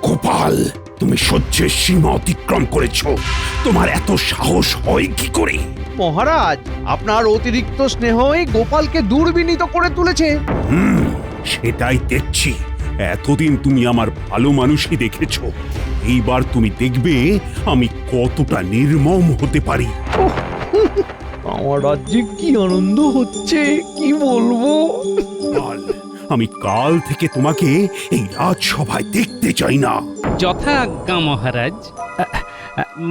গোপাল, তুমি সহ্যের সীমা অতিক্রম করেছো। তোমার এত সাহস হয় কি করে? মহারাজ, আপনার অতিরিক্ত স্নেহই গোপালকে দুর্বিনীত করে তুলেছে। সেটাই দেখছি। এতদিন তুমি আমার ভালো মানুষই দেখেছো, এইবার তুমি দেখবে আমি কতটা নির্মম হতে পারি। আমার রাজ্যে কি আনন্দ হচ্ছে, কি বলবো। গোপাল, আমি কাল থেকে তোমাকে এই রাজসভায় দেখতে চাই না। যথা আজ্ঞা মহারাজ।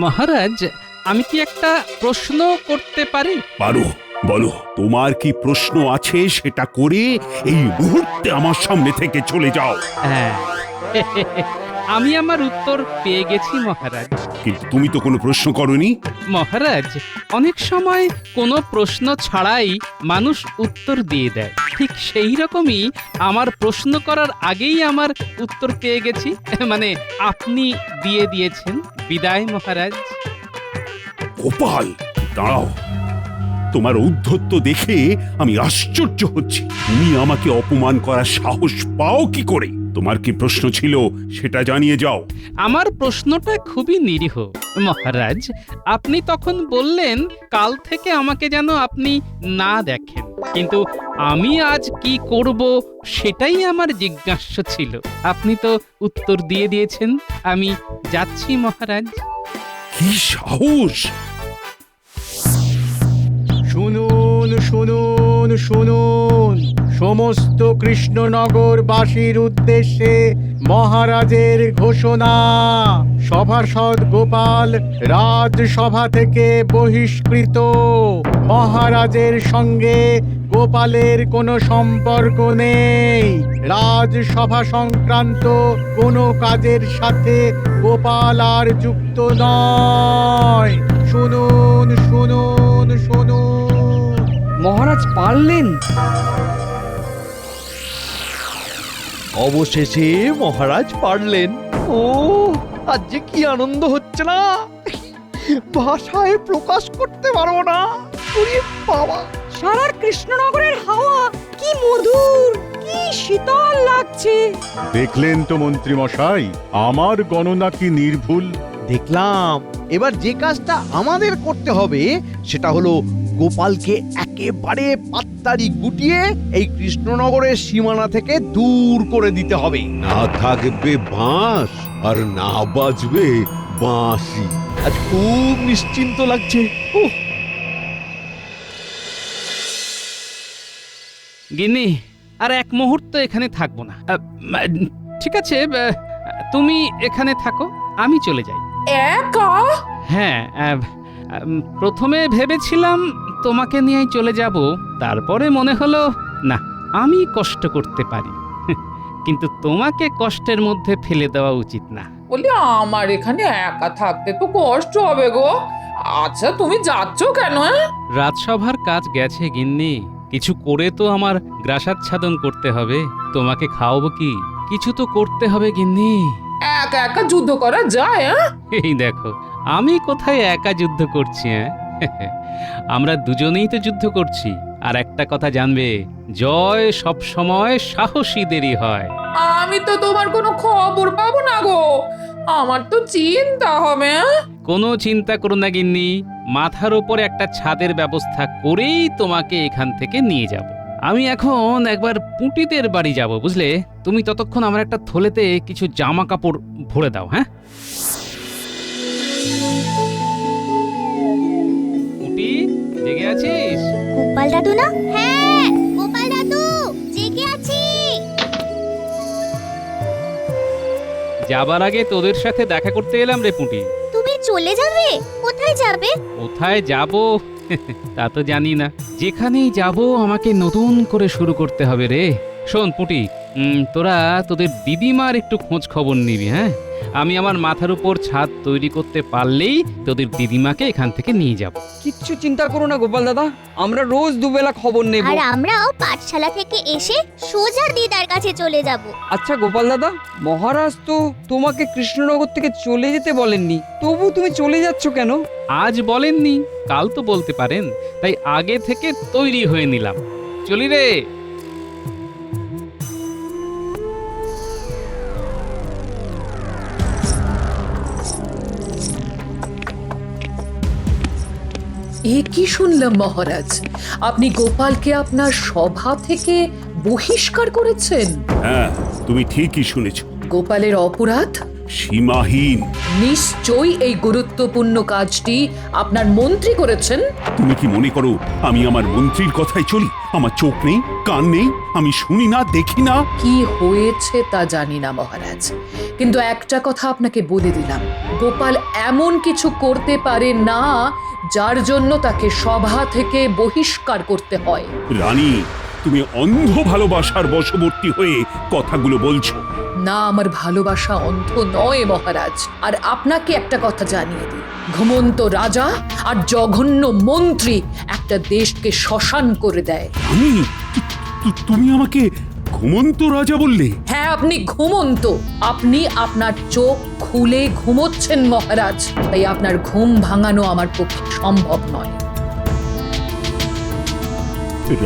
মহারাজ, আমি কি একটা প্রশ্ন করতে পারি? পারো, বলো তোমার কি প্রশ্ন আছে, সেটা করে এই মুহূর্তে আমার সামনে থেকে চলে যাও। হ্যাঁ, আমি আমার উত্তর পেয়ে গেছি মহারাজ। কিন্তু তুমি তো কোনো প্রশ্ন করনি। মহারাজ, অনেক সময় কোনো প্রশ্ন ছাড়াই মানুষ উত্তর দিয়ে দেয়, ঠিক সেই রকমই আমার প্রশ্ন করার আগেই আমার উত্তর পেয়ে গেছি, মানে আপনি দিয়ে দিয়েছেন। বিদায় মহারাজ। গোপাল, দাঁড়াও। তোমার ঔদ্ধত্য দেখে আমি আশ্চর্য হচ্ছি। তুমি আমাকে অপমান করার সাহস পাও কি করে? তোমার কি প্রশ্ন ছিল সেটা জানিয়ে যাও। আমার প্রশ্নটা খুবই নিরীহ মহারাজ। আপনি তখন বললেন কাল থেকে আমাকে যেন আপনি না দেখেন, কিন্তু আমি আজ কি করব সেটাই আমার জিজ্ঞাসা ছিল। আপনি তো উত্তর দিয়ে দিয়েছেন, আমি যাচ্ছি মহারাজ। কি সাহস! শুনুন শুনুন শুনুন, সমস্ত কৃষ্ণনগরবাসীর উদ্দেশ্যে মহারাজের ঘোষণা। সভাসদ গোপাল রাজসভা থেকে বহিষ্কৃত। মহারাজের সঙ্গে গোপালের কোনো সম্পর্ক নেই। রাজসভা সংক্রান্ত কোনো কাজের সাথে গোপাল আর যুক্ত নয়। শুনুন শুনুন শুনুন। মহারাজ পারলেন। অবশেষে মহারাজ পারলেন। ও, আজ যে কি আনন্দ হচ্ছে না, ভাষায় প্রকাশ করতে পারবো না। ওরে বাবা, সারা কৃষ্ণনগরের হাওয়া কি মধুর, কি শীতল লাগছে। দেখলেন তো মন্ত্রী মশাই, আমার গণনা কি নির্ভুল? দেখলাম। এবার যে কাজটা আমাদের করতে হবে সেটা হলো গোপালকে একেবারে পাত্তারি গুটিয়ে এই কৃষ্ণনগরের সীমানা থেকে দূর করে দিতে হবে। না থাকবে বাঁশ আর না বাজবে বাঁশি। আজ খুব নিশ্চিন্ত লাগছে। গিন্নি, আর এক মুহূর্ত এখানে থাকবো না। ঠিক আছে, তুমি এখানে থাকো, আমি চলে যাই। একা? হ্যাঁ, প্রথমে ভেবেছিলাম তোমাকে নিয়েই চলে যাব, তারপরে মনে হলো না, আমি কষ্ট করতে পারি, কিন্তু তোমাকে কষ্টের মধ্যে ফেলে দেওয়া উচিত না। বলি আমার এখানে একা থাকতে তো কষ্ট হবে গো। আচ্ছা তুমি যাচ্ছ কেন? রাজসভার কাজ গেছে গিন্নি, কিছু করে তো আমার গ্রাসাচ্ছাদন করতে হবে। তোমাকে খাওয়াবো কি, কিছু তো করতে হবে গিন্নি। একা একা যুদ্ধ করা যায়? এই দেখো, আমি কোথায় একা যুদ্ধ করছি? আমরা দুজনেই তো যুদ্ধ করছি। আর একটা কথা জানবে, জয় সব সময় সাহসীদেরই হয়। আমি তো তোমার কোনো খবর পাবো না গো, আমার তো চিন্তা হবে। কোনো চিন্তা করো না গিন্নি, মাথার ওপরে একটা ছাদের ব্যবস্থা করেই তোমাকে এখান থেকে নিয়ে যাব। আমি এখন একবার পুঁটিদের বাড়ি যাব, বুঝলে? তুমি ততক্ষণ আমার একটা থলেতে কিছু জামা কাপড় ভরে দাও। হ্যাঁ পুঁটি, জেগে আছিস? গোপাল দাদু না? হ্যাঁ, গোপাল দাদু, জেগে আছি। যাবার আগে তোদের সাথে দেখা করতে এলাম রে পুঁটি। তুমি চলে যাবে? কোথায় যাবে? কোথায় যাব তা তো জানি না, যেখানেই যাব আমাকে নতুন করে শুরু করতে হবে রে। শোন পুঁটি, তোরা তোদের দিদিমার একটু খোঁজ খবর নিবি। হ্যাঁ, আমি আমার মাথার উপর ছাদ তৈরি করতে পারলেই তোদের দিদিমাকে এখান থেকে নিয়ে যাব। কিচ্ছু চিন্তা করো না গোপাল দাদা, আমরা রোজ দুবেলা খবর নেব। আর আমরাও পাঠশালা থেকে এসে সোজা দিদার কাছে চলে যাব। আচ্ছা গোপাল দাদা, মহারাজ তো তোমাকে কৃষ্ণনগর থেকে চলে যেতে বলেননি, তবু তুমি চলে যাচ্ছ কেন? আজ বলেননি, কাল তো বলতে পারেন, তাই আগে থেকে তৈরি হয়ে নিলাম। চলি রে। এ কি শুনলাম মহারাজ, আপনি গোপালকে আপনার সভা থেকে বহিষ্কার করেছেন? হ্যাঁ, তুমি ঠিকই শুনেছ। গোপালের অপরাধ? সীমাহীন। নিশ্চয়ই এই গুরুত্বপূর্ণ কাজটি আপনার মন্ত্রী করেছেন। তুমি কি মনে করো আমি আমার মন্ত্রীর কথায় চলি? আমার চোখ নেই, কান নেই, আমি শুনি না, দেখি না? কি হয়েছে তা জানি না মহারাজ, কিন্তু একটা কথা আপনাকে বলে দিলাম, গোপাল এমন কিছু করতে পারে না যার জন্য তাকে সভা থেকে বহিষ্কার করতে হয়। রানী, তুমি অন্ধ ভালোবাসার বশবর্তী হয়ে কথাগুলো বলছো। না, আমার ভালোবাসা অন্ধ নয় মহারাজ। আর আপনাকে একটা কথা জানিয়ে দিই, ঘুমন্ত রাজা আর জঘন্য মন্ত্রী একটা দেশকে শ্মশান করে দেয়। আমি তুমি আমাকে ঘুমন্ত রাজা বললে? হ্যাঁ, আপনি ঘুমন্ত। আপনি আপনার চোখ খুলে ঘুমোচ্ছেন মহারাজ, তাই আপনার ঘুম ভাঙানো আমার পক্ষে সম্ভব নয়।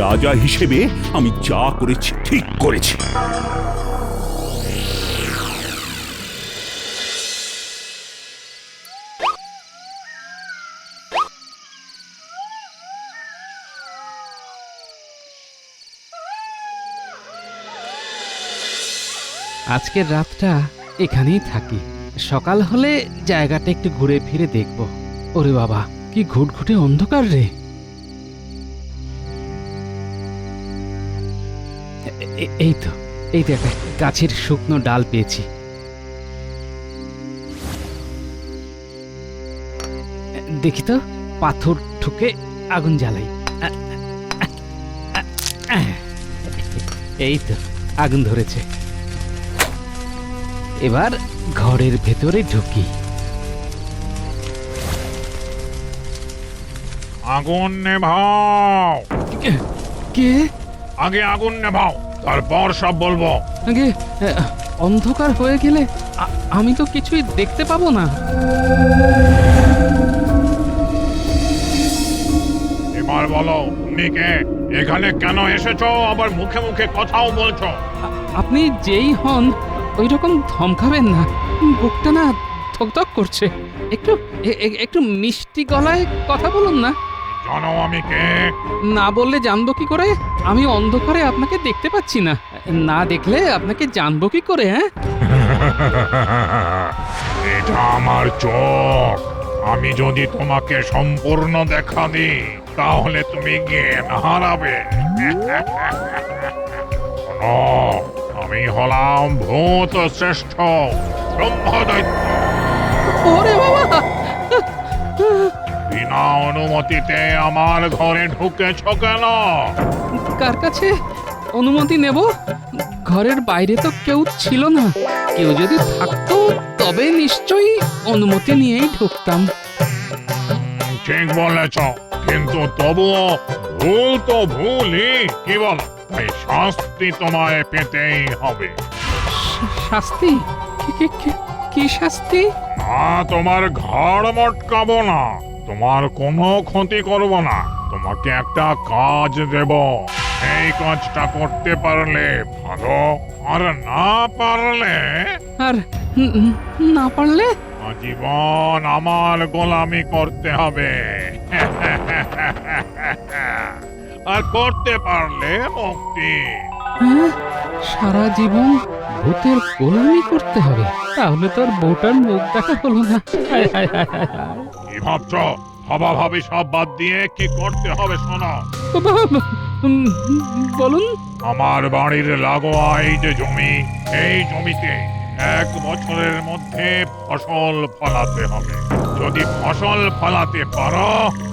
রাজা হিসেবে আমি যা করেছি ঠিক করেছি। আজকের রাতটা এখানেই থাকি, সকাল হলে জায়গাটা একটু ঘুরে ফিরে দেখব। ওরে বাবা, কি ঘুটঘুটে অন্ধকার রে! এই তো একটা গাছের শুকনো ডাল পেয়েছি। দেখি তো, পাথর ঠুকে আগুন জ্বালাই। এই তো আগুন ধরেছে। এবার ঘরের ভেতরে ঢুকি। আগুন নেভাও। কে? আগে আগুন নেভাও, তারপর সব বলবো। আগে অন্ধকার হয়ে গেলে আমি তো কিছুই দেখতে পাবো না। এবার বলো, তুমি কে? এখানে কেন এসেছো? আবার মুখে মুখে কথাও বলছো। আপনি যেই হন ওই রকম ধমকাবেন না, বুকটা না ধকধক করছে। একটু একটু মিষ্টি গলায় কথা বলুন না। জানো আমি কে? না বললে জানবো কি করে? আমি অন্ধকারে আপনাকে দেখতে পাচ্ছি না, না দেখলে আপনাকে জানবো কি করে? হ্যাঁ, এটা আমার চোখ। আমি যদি তোমাকে সম্পূর্ণ দেখা দিই তাহলে তুমি জ্ঞান হারাবে। শোনো, আমি হলাম ভূত শ্রেষ্ঠ ব্রহ্মদৈত্য। ওরে বাবা! বিনা অনুমতিতে আমার ঘরে ঢুকেছ কেন? কার কাছে অনুমতি নেব? ঘরের বাইরে তো কেউ ছিল না। কেউ যদি থাকতো তবে নিশ্চয়ই অনুমতি নিয়েই ঢুকতাম। ঠিক বলেছ, কিন্তু তবুও ভুল তো ভুলই, কি বল? তাই শাস্তি তোমায় পেতেই হবে। শাস্তি? কি শাস্তি? না, তোমার ঘাড় মটকাবো না, তোমার কোনো ক্ষতি করব না, তোমাকে একটা কাজ দেব। এই কাজটা করতে পারলে ভালো, আর না পারলে আর না পারলে আজীবন আমার গোলামি করতে হবে। আর করতে পারলে মুক্তি। হ্যাঁ, সারা জীবন ভূতের গোলামি করতে হবে? তাহলে তোর বউটার মুখ দেখা হলো না। হায় হায় হায় হায় হায়। কি ভাবছো? ভাবাভাবি সব বাদ দিয়ে কি করতে হবে শোনো। বলুন। আমার বাড়ির লাগোয়া এই যে জমি, এই জমিতে 1 বছরের মধ্যে ফসল ফলাতে হবে। যদি ফসল ফলাতে পারো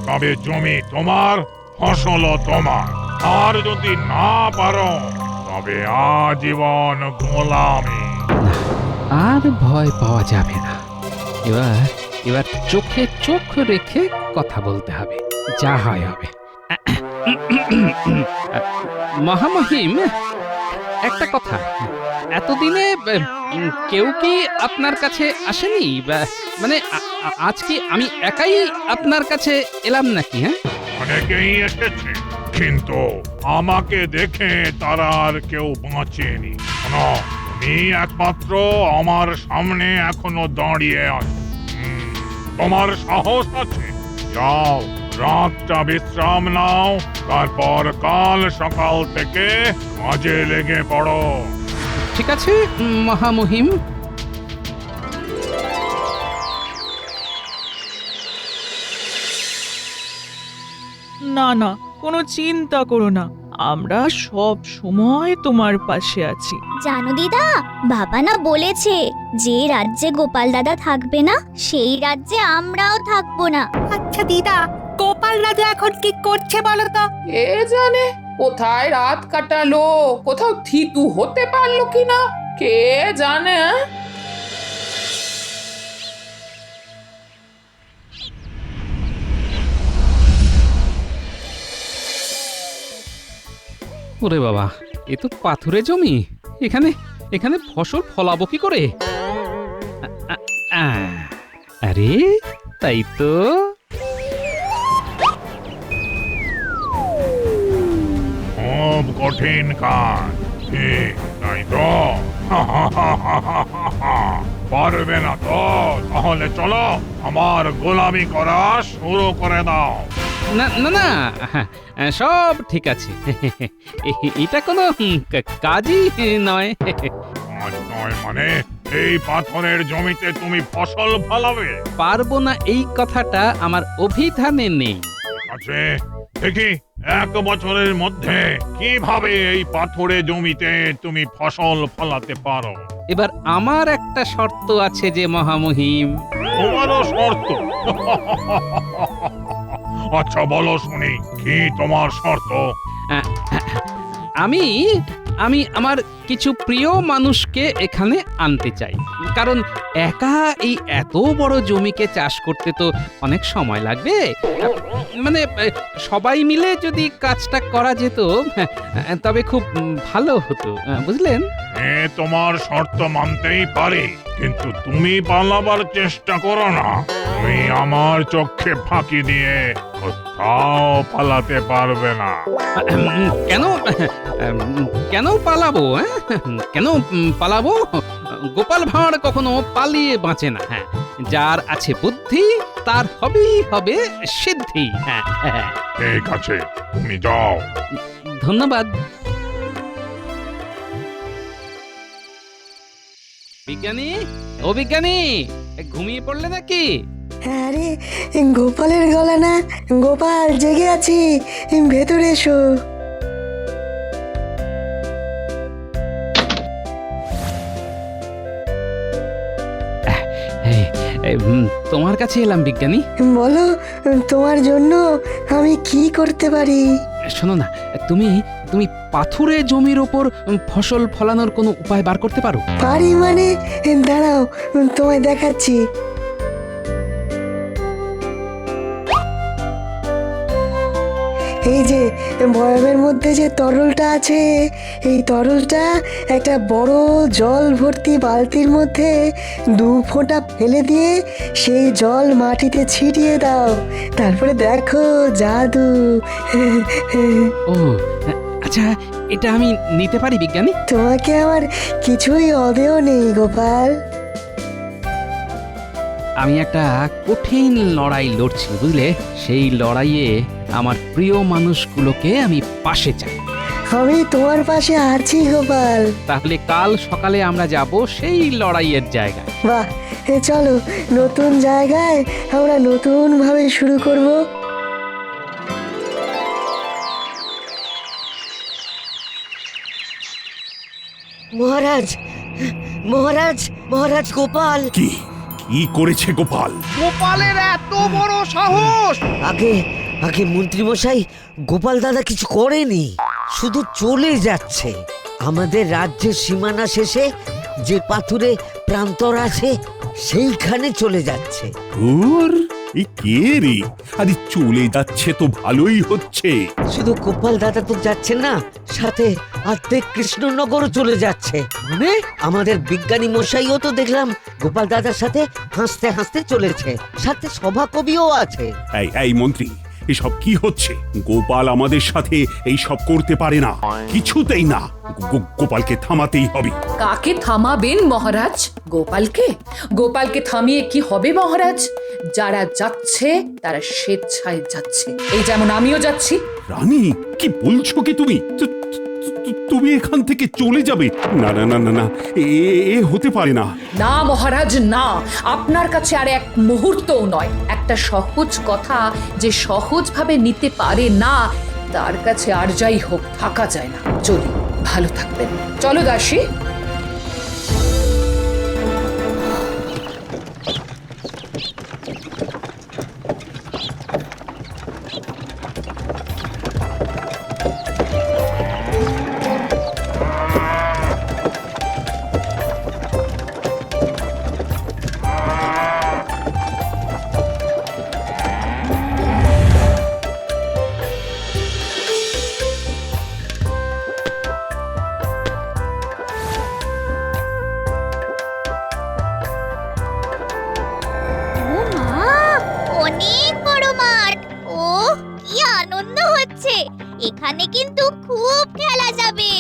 তবে জমি তোমার, ফসলও তোমার। আর যদি না পারো তবে আজীবন গোলামি। আর ভয় পাওয়া যাবে না। এবার চোখে চোখ রেখে কথা বলতে হবে, যা হয় হবে। মহামহিম, একটা কথা, এতদিনে কেউ কি আপনার কাছে আসেনি? মানে আজ কি আমি একাই আপনার কাছে এলাম নাকি? হ্যাঁ, অনেকেই এসেছে, কিন্তু আমাকে দেখে তারা আর কেউ বাঁচেনি। শোনো, তুমি একমাত্র আমার সামনে এখনো দাঁড়িয়ে আছো। তোমার সাহস আছে, যাও রাতটা বিশ্রাম নাও, তারপর কাল সকাল থেকে কাজে লেগে পড়ো। ঠিক আছে মহামহিম। না না, কোনো চিন্তা করো না, আমরা সব সময় তোমার পাশে আছি। জানো দিদা, বাবা না বলেছে যে রাজ্যে গোপাল দাদা থাকবে না সেই রাজ্যে আমরাও থাকবো না। আচ্ছা দিদা, গোপাল দাদা এখন কি করছে বলো তো? কে জানে কোথায় রাত কাটালো, কোথাও থিতু হতে পারলো কিনা, কে জানে। ওরে বাবা, এ তো পাথুরে জমি। এখানে এখানে ফসল ফলাবো কি করে? আরে তাই তো। খুব কঠিন কাজ, তাই তো? পারবে না তো? তাহলে চলো, আমার গোলামি করা শুরু করে দাও। না না না, সব ঠিক আছে। এটা কোনো কাজই নয়। আজ নয় মানে এই পাথরের জমিতে তুমি ফসল ফলাবে? পারবো না এই কথাটা আমার অভিধানে নেই। ঠিক আছে, দেখি 1 বছরের মধ্যে কিভাবে এই পাথরে জমিতে তুমি ফসল ফলাতে পারো। এবার আমার একটা শর্ত আছে যে মহামহিম। তোমারও শর্ত? আচ্ছা বলো শুনি, কি তোমার শর্ত? আমি আমি আমার কিছু প্রিয় মানুষকে এখানে আনতে চাই, কারণ একা এই এত বড় জমিকে চাষ করতে তো অনেক সময় লাগবে। মানে সবাই মিলে যদি কাজটা করা যেত তবে খুব ভালো হতো, বুঝলেন? তোমার শর্ত মানতেই পারি, কিন্তু তুমি পালাবার চেষ্টা করো না। তুমি আমার চোখে ফাঁকি দিয়ে কোথাও পালাতে পারবে না। কেন কেন পালাবো? কেন পালাবো? গোপাল ভাঁড় কখনো পালিয়ে বাঁচে না। হ্যাঁ, যার আছে বুদ্ধি তার হবেই হবে সিদ্ধি। হ্যাঁ, ঠিক আছে, তুমি যাও। ধন্যবাদ। বিজ্ঞানী, ও বিজ্ঞানী, ঘুমিয়ে পড়লে নাকি? আরে গোপালের গলা না? গোপাল, জেগে আছি, ভেতরে এসো। তোমার কাছে এলাম বিজ্ঞানী। বলো, তোমার জন্য আমি কি করতে পারি? শোনো না, তুমি তুমি পাথুরে জমির ওপর ফসল ফলানোর কোনো উপায় বার করতে পারো? পারি মানে? দাঁড়াও, তোমায় দেখাচ্ছি। এই যে বয়ামের মধ্যে যে তরলটা আছে, এই তরলটা একটা বড় জল ভর্তি বালতির মধ্যে 2 ফোঁটা ফেলে দিয়ে সেই জল মাটিতে ছিটিয়ে দাও, তারপরে দেখো জাদু। ও আচ্ছা, এটা আমি নিতে পারি বিজ্ঞানী? তোমাকে আমার কিছুই অদেয় নেই গোপাল। আমি একটা কঠিন লড়াই লড়ছি, বুঝলে? সেই লড়াইয়ে আমার প্রিয় মানুষগুলোকে আমি পাশে চাই। আমি তোমার পাশে আছি গোপাল। তাহলে কাল সকালে আমরা যাব সেই লড়াইয়ের জায়গায়। বাহ, চলো, নতুন জায়গায় আমরা নতুন ভাবে শুরু করব। মহারাজ, মহারাজ, মহারাজ গোপাল। কি কি করেছে গোপাল? গোপালের এত বড় সাহস! আগে আগে মন্ত্রী মশাই, গোপাল দাদা কিছু করেনি, শুধু চলে যাচ্ছে। আমাদের রাজ্যের সীমানা শেষে যে পাথুরে প্রান্তর আছে সেইখানে চলে যাচ্ছে। এই কে রে? আরে চলে যাচ্ছে তো ভালোই হচ্ছে। শুধু গোপাল দাদা তো যাচ্ছে না, সাথে অর্ধেক কৃষ্ণনগরও চলে যাচ্ছে। মানে আমাদের বিজ্ঞানী মশাইও তো দেখলাম গোপাল দাদার সাথে হাসতে হাসতে চলেছে, সাথে সভাকবিও আছে। এই মন্ত্রী, এসব কি হচ্ছে? গোপাল আমাদের সাথে এই সব করতে পারে না, কিছুতেই না। গোপালকে থামাতেই হবে। কাকে থামাবেন মহারাজ? গোপালকে? গোপালকে থামিয়ে কি হবে মহারাজ? যারা যাচ্ছে তারা স্বেচ্ছায় যাচ্ছে, এই যেমন আমিও যাচ্ছি। রানী, কি বলছো কি তুমি? তুমি এখান থেকে চলে যাবে? না না না না না, এ হতে পারে না। না মহারাজ না, আপনার কাছে আর এক মুহূর্তও নয়। একটা সহজ কথা যে সহজভাবে নিতে পারে না, তার কাছে আর যাই হোক থাকা যায় না। চলি, ভালো থাকবেন। চলো দাসী। ও মা, অনেক বড় মাঠ। ও কি আনন্দ হচ্ছে! এখানে কিন্তু খুব খেলা যাবে।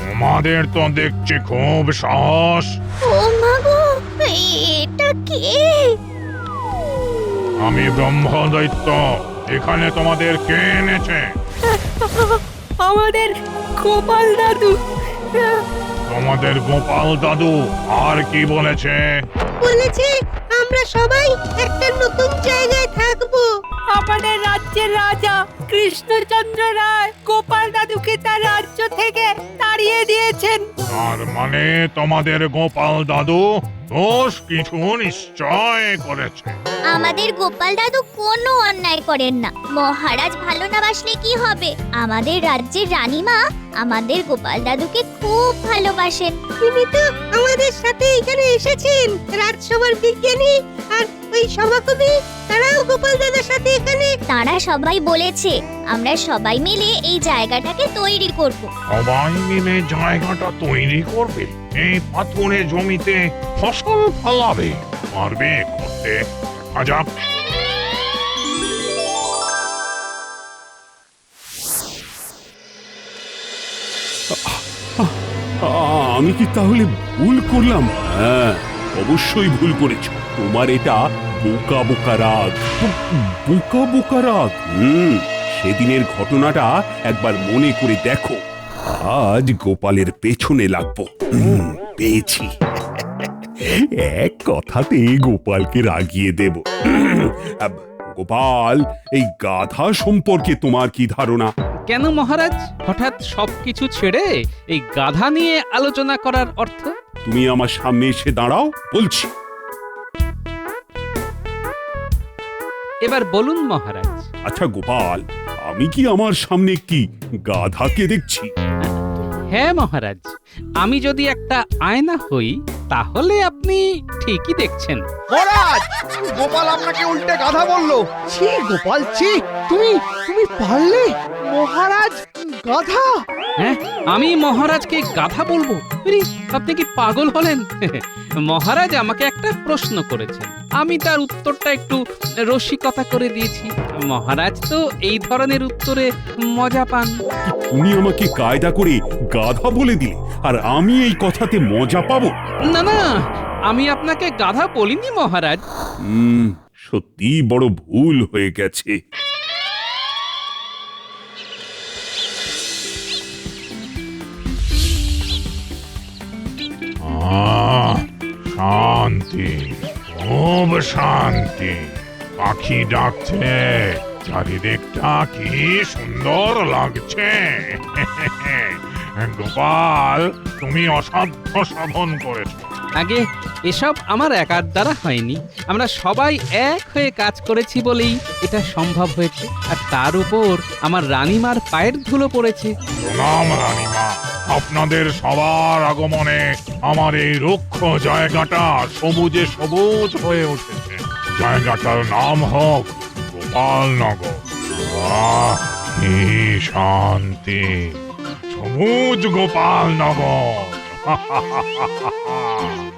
তোমাদের তো দেখছি খুব সাহস। ও মা গো, এটা কে? আমি ব্রহ্মদৈত্য। এখানে তোমাদের কে এনেছে? আমাদের গোপাল দাদু। তোমাদের গোপাল দাদু আর কি বলেছে? বলেছে আমরা সবাই একটা নতুন জায়গায় থাকবো। আমাদের রাজ্যের রাজা কৃষ্ণচন্দ্র রায় গোপাল দাদুকে তার রাজ্য থেকে তাড়িয়ে দিয়েছেন। তার মানে তোমাদের গোপাল দাদু দোষ কিছু নিশ্চয় করেছে। আমাদের গোপাল দাদু কোনো অন্যায় করেন না। মহারাজ ভালো না বাসলে কি হবে? আমাদের রাজ্যের রানীমা আমাদের গোপাল দাদুকে খুব ভালোবাসেন। তিনি তো আমাদের সাথে এখানে এসেছেন। রাজসভার বিজ্ঞানী আর ওই সভাকবি তারাও গোপাল দাদার সাথে এখানে। তারা সবাই বলেছে আমরা সবাই মিলে এই জায়গাটাকে তৈরি করব। সবাই মিলে জায়গাটা তৈরি করবে? এই পাথুরে জমিতে ফসল ফলাবে? পারবে করতে? দেখা যাক। আমি কি তাহলে ভুল করলাম? হ্যাঁ, অবশ্যই ভুল করেছো। তোমার এটা বোকা বোকা রাগ। বোকা বোকা রাগ। সেদিনের ঘটনাটা একবার মনে করে দেখো। আজ গোপালের পেছনে লাগবো। পেয়েছি। এক কথাতে গোপালকে রাগিয়ে দেব। গোপাল, এই গাধা সম্পর্কে তোমার কি ধারণা? কেন মহারাজ, হঠাৎ সবকিছু ছেড়ে এই গাধা নিয়ে আলোচনা করার অর্থ? তুমি আমার সামনে এসে দাঁড়াও, বলছি। এবার বলুন মহারাজ। আচ্ছা গোপাল, আমি কি আমার সামনে একটি গাধাকে দেখছি? হ্যাঁ মহারাজ, আমি যদি একটা আয়না হই তাহলে আপনি ঠিকই দেখছেন। মহারাজ, গোপাল আপনাকে উল্টে গাধা বললো। ছি গোপাল, ছি! তুমি তুমি পারলে? মহারাজ গাধা? হ্যাঁ, আমি মহারাজকে গাধা বলবো? আরে, আপনি কি পাগল হলেন? মহারাজ আমাকে একটা প্রশ্ন করেছেন, আমি তার উত্তরটা একটু রসিকতা করে দিয়েছি। মহারাজ তো এই ধরনের উত্তরে মজা পান। তুমি আমাকে কায়দা করে গাধা বলে দিলে, আর আমি এই কথাতে মজা পাবো? না না, আমি আপনাকে গাধা বলিনি মহারাজ। সত্যি বড় ভুল হয়ে গেছে। শান্তি, খুব শান্তি। পাখি ডাকছে, চারিদিকটা কি সুন্দর লাগছে। গোপাল, তুমি অসাধ্য সাধন করেছো। আগে এসব আমার একার দ্বারা হয়নি, আমরা সবাই এক হয়ে কাজ করেছি বলেই এটা সম্ভব হয়েছে। আর তার উপর আমার রানীমার পায়ের ধুলো পড়েছে। প্রণাম রানীমা, আপনাদের সবার আগমনে আমার এই রুক্ষ জায়গাটা সবুজে সবুজ হয়ে উঠেছে। জায়গাটার নাম হোক গোপালনগর। কি শান্তি! সবুজ গোপালনগর।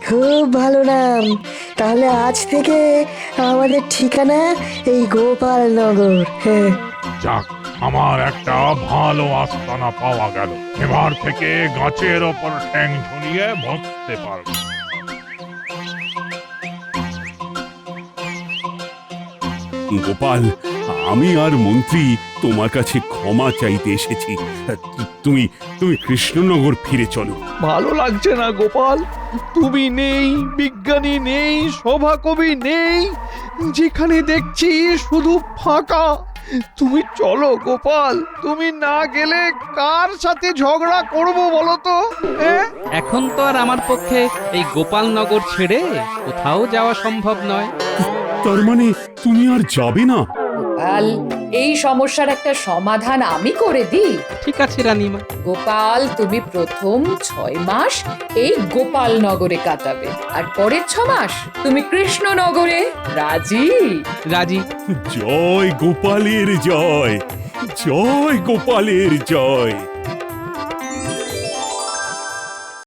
খুব ভালো নাম, তাহলে আজ থেকে আমাদের ঠিকানা এই গোপালনগর। হ্যাঁ, যাক, আমার একটা ভালো আস্তানা পাওয়া গেল। এবার থেকে গাছের ওপর ঠ্যাং ঝুলিয়ে বসতে পারবো। গোপাল, আমি আর মন্ত্রী তোমার কাছে ক্ষমা চাইতে এসেছি। তুমি তুমি কৃষ্ণনগর ফিরে চলো। ভালো লাগছে না গোপাল, তুমি নেই, বিজ্ঞানী নেই, সভাকবি নেই, যেখানে দেখছি শুধু ফাঁকা। তুমি চলো গোপাল, তুমি না গেলে কার সাথে ঝগড়া করব বলো তো? এখন তো আর আমার পক্ষে এই গোপালনগর ছেড়ে কোথাও যাওয়া সম্ভব নয়। তার মানে তুমি আর যাবে না? গোপাল, এই সমস্যার একটা সমাধান আমি করে দিই। ঠিক আছে রানীমা। গোপাল, তুমি প্রথম 6 মাস এই গোপালনগরে কাটাবে, আর পরের 6 মাস তুমি কৃষ্ণনগরে। রাজি? রাজি। জয় গোপালের জয়, জয় গোপালের জয়।